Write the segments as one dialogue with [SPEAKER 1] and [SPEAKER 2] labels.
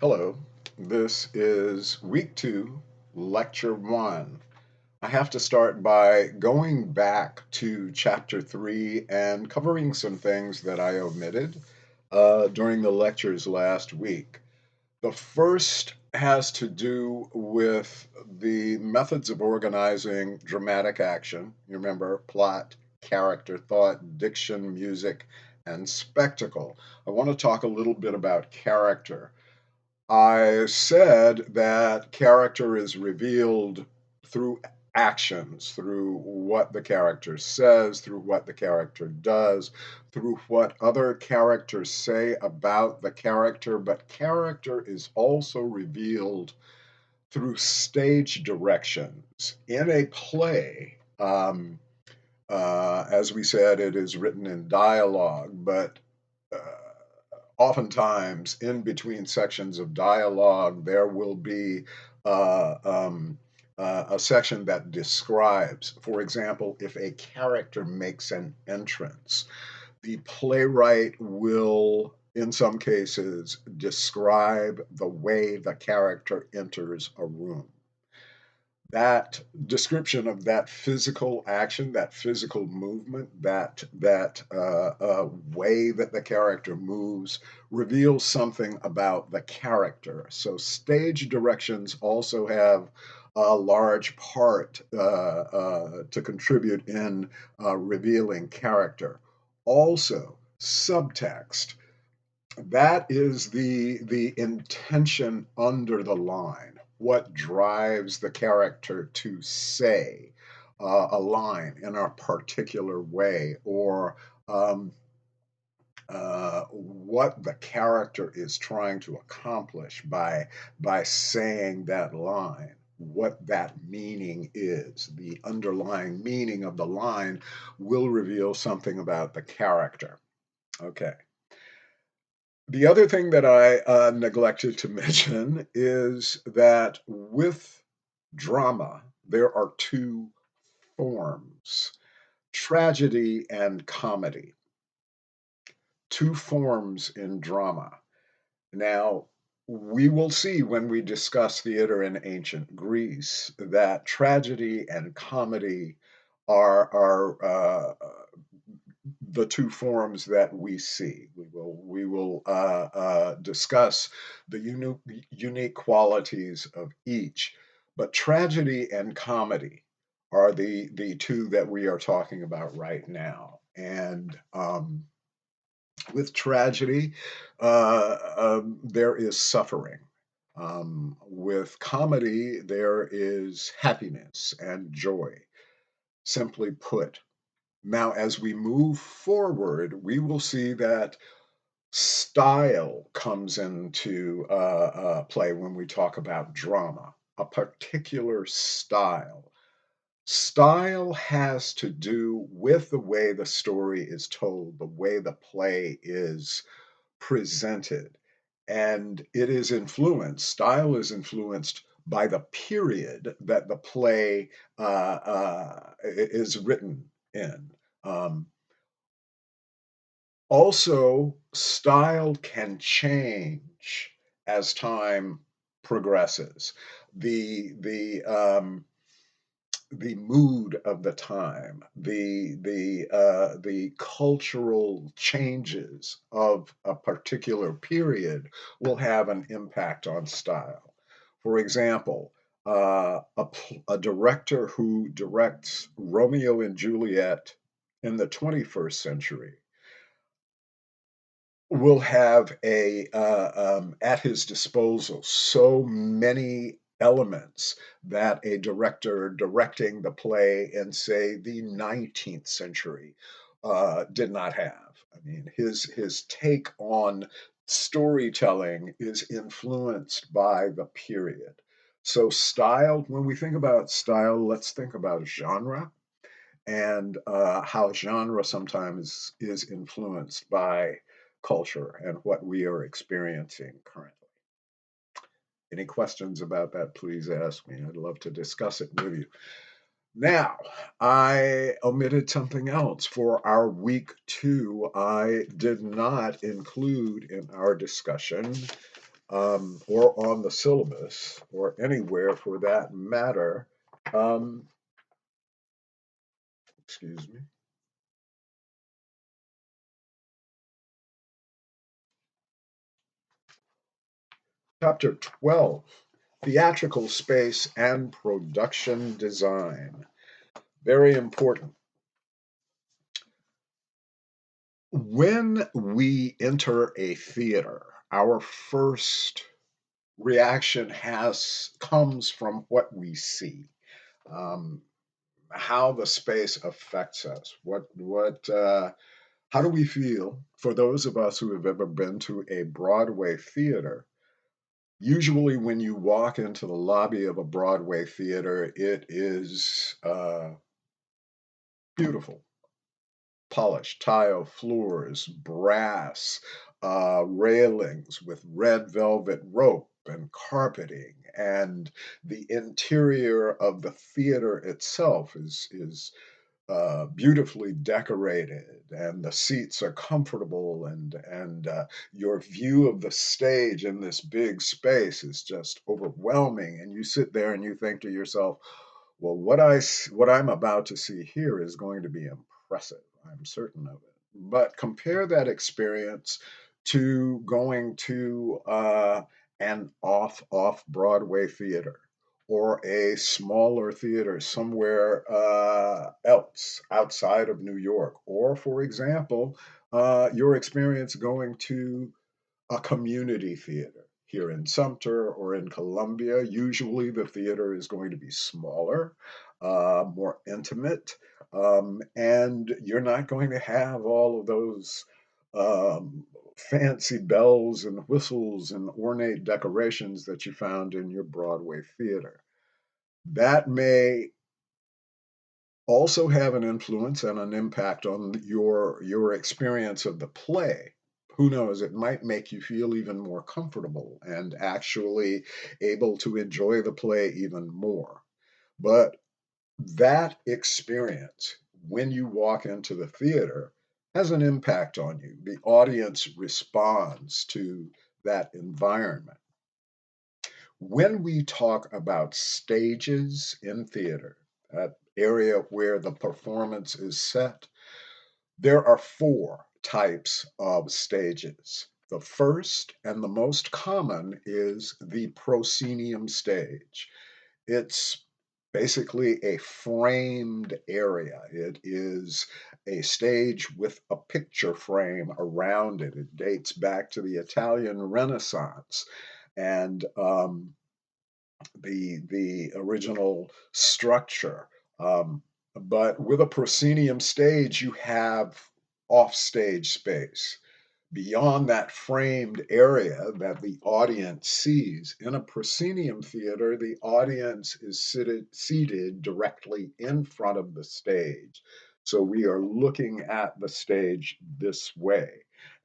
[SPEAKER 1] Hello, this is week two, lecture one. I have to start by going back to chapter three and covering some things that I omitted during the lectures last week. The first has to do with the methods of organizing dramatic action. You remember plot, character, thought, diction, music, and spectacle. I want to talk a little bit about character. I said that character is revealed through actions, through what the character says, through what the character does, through what other characters say about the character, but character is also revealed through stage directions. In a play, as we said, it is written in dialogue, but uh, oftentimes in between sections of dialogue, there will be a section that describes, for example, if a character makes an entrance, the playwright will, in some cases, describe the way the character enters a room. That description of that physical action, that physical movement, that way that the character moves reveals something about the character. So stage directions also have a large part to contribute in revealing character. Also, subtext. That is the intention under the line. What drives the character to say a line in a particular way, or what the character is trying to accomplish by saying that line. What that meaning is, the underlying meaning of the line will reveal something about the character. Okay. The other thing that I neglected to mention is that with drama, there are two forms, tragedy and comedy, two forms in drama. Now, we will see when we discuss theater in ancient Greece that tragedy and comedy are the two forms that we see. We will discuss the unique qualities of each, but tragedy and comedy are the two that we are talking about right now. And with tragedy, there is suffering. With comedy, there is happiness and joy. Simply put, now, as we move forward, we will see that style comes into play when we talk about drama, a particular style. Style has to do with the way the story is told, the way the play is presented. And it is influenced, style is influenced by the period that the play is written in. Um, Also, style can change as time progresses. The mood of the time, the cultural changes of a particular period will have an impact on style. For example, a director who directs Romeo and Juliet in the 21st century will have a at his disposal so many elements that a director directing the play in, say, the 19th century did not have. I mean, his take on storytelling is influenced by the period. So style, when we think about style, let's think about genre and how genre sometimes is influenced by culture and what we are experiencing currently. Any questions about that, please ask me. I'd love to discuss it with you. Now, I omitted something else. For our week two, I did not include in our discussion or on the syllabus, or anywhere for that matter. Um, excuse me. Chapter 12, Theatrical Space and Production Design. Very important. When we enter a theater, our first reaction has comes from what we see, um, how the space affects us. How do we feel? For those of us who have ever been to a Broadway theater, usually when you walk into the lobby of a Broadway theater, it is beautiful, polished tile floors, brass railings with red velvet rope and carpeting, and the interior of the theater itself is beautifully decorated, and the seats are comfortable, and your view of the stage in this big space is just overwhelming. And you sit there and you think to yourself, well, what I'm about to see here is going to be impressive. I'm certain of it. But compare that experience to going to an off Broadway theater, or a smaller theater somewhere else outside of New York, or, for example, your experience going to a community theater here in Sumter or in Columbia. Usually the theater is going to be smaller, more intimate, and you're not going to have all of those um, fancy bells and whistles and ornate decorations that you found in your Broadway theater. That may also have an influence and an impact on your experience of the play. Who knows, it might make you feel even more comfortable and actually able to enjoy the play even more. But that experience, when you walk into the theater, has an impact on you. The audience responds to that environment. When we talk about stages in theater, that area where the performance is set, there are four types of stages. The first and the most common is the proscenium stage. It's basically a framed area. It is a stage with a picture frame around it. It dates back to the Italian Renaissance, and the original structure. Um, but with a proscenium stage, you have offstage space beyond that framed area that the audience sees. In a proscenium theater, the audience is seated directly in front of the stage. So we are looking at the stage this way,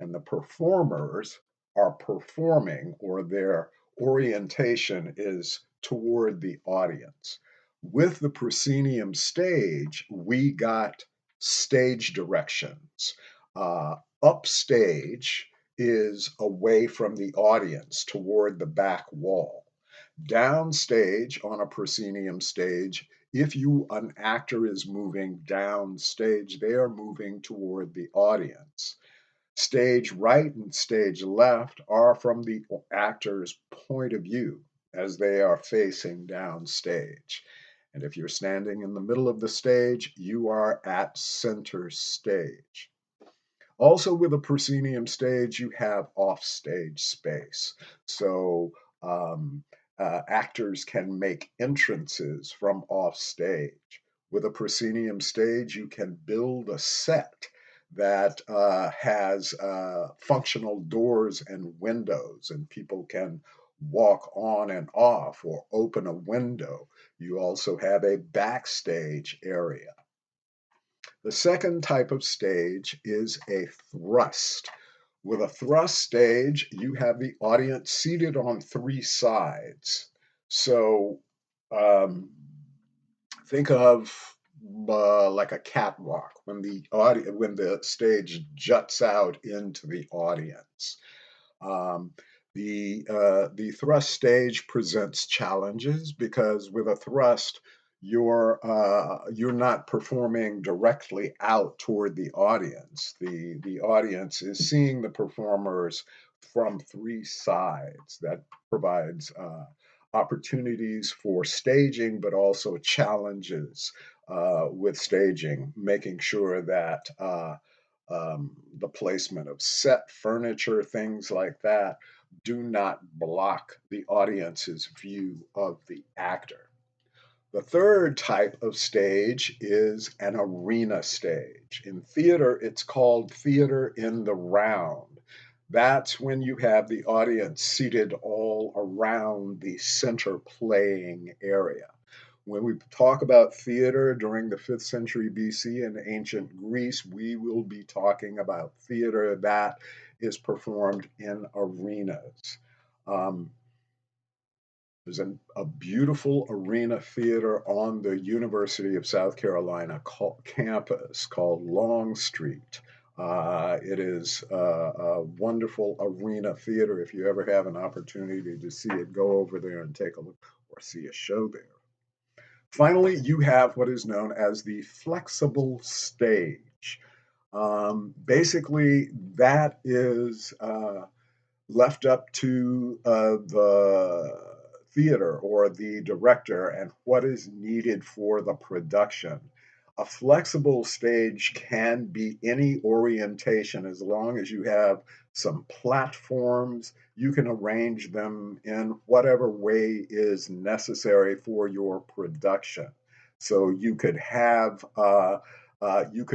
[SPEAKER 1] and the performers are performing, or their orientation is toward the audience. With the proscenium stage, we got stage directions. Upstage is away from the audience toward the back wall. Downstage on a proscenium stage, if an actor is moving downstage, they are moving toward the audience. Stage right and stage left are from the actor's point of view as they are facing downstage. And if you're standing in the middle of the stage, you are at center stage. Also, with a proscenium stage, you have offstage space. So actors can make entrances from offstage. With a proscenium stage, you can build a set that has functional doors and windows, and people can walk on and off or open a window. You also have a backstage area. The second type of stage is a thrust. With a thrust stage, you have the audience seated on three sides. So um, think of like a catwalk when the stage juts out into the audience. Um, The thrust stage presents challenges because with a thrust, you're not performing directly out toward the audience. The audience is seeing the performers from three sides. That provides opportunities for staging, but also challenges with staging, making sure that the placement of set furniture, things like that, do not block the audience's view of the actor. The third type of stage is an arena stage. In theater, it's called theater in the round. That's when you have the audience seated all around the center playing area. When we talk about theater during the 5th century BC in ancient Greece, we will be talking about theater that is performed in arenas. Um, there's a beautiful arena theater on the University of South Carolina campus called Longstreet. It is a wonderful arena theater. If you ever have an opportunity to see it, go over there and take a look or see a show there. Finally, you have what is known as the flexible stage. Basically, that is left up to the theater or the director and what is needed for the production. A flexible stage can be any orientation as long as you have some platforms. You can arrange them in whatever way is necessary for your production. So you could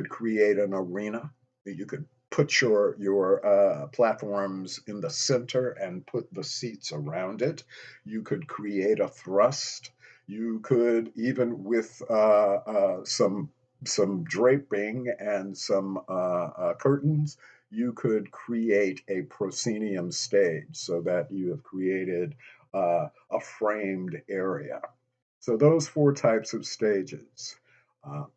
[SPEAKER 1] create an arena. You could put your platforms in the center and put the seats around it. You could create a thrust. You could even with some draping and some curtains. You could create a proscenium stage so that you have created a framed area. So those four types of stages.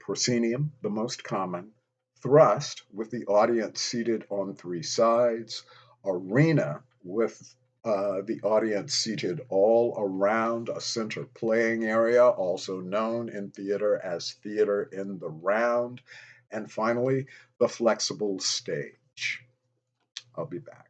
[SPEAKER 1] Proscenium, the most common, thrust with the audience seated on three sides, arena with the audience seated all around a center playing area, also known in theater as theater in the round, and finally, the flexible stage. I'll be back.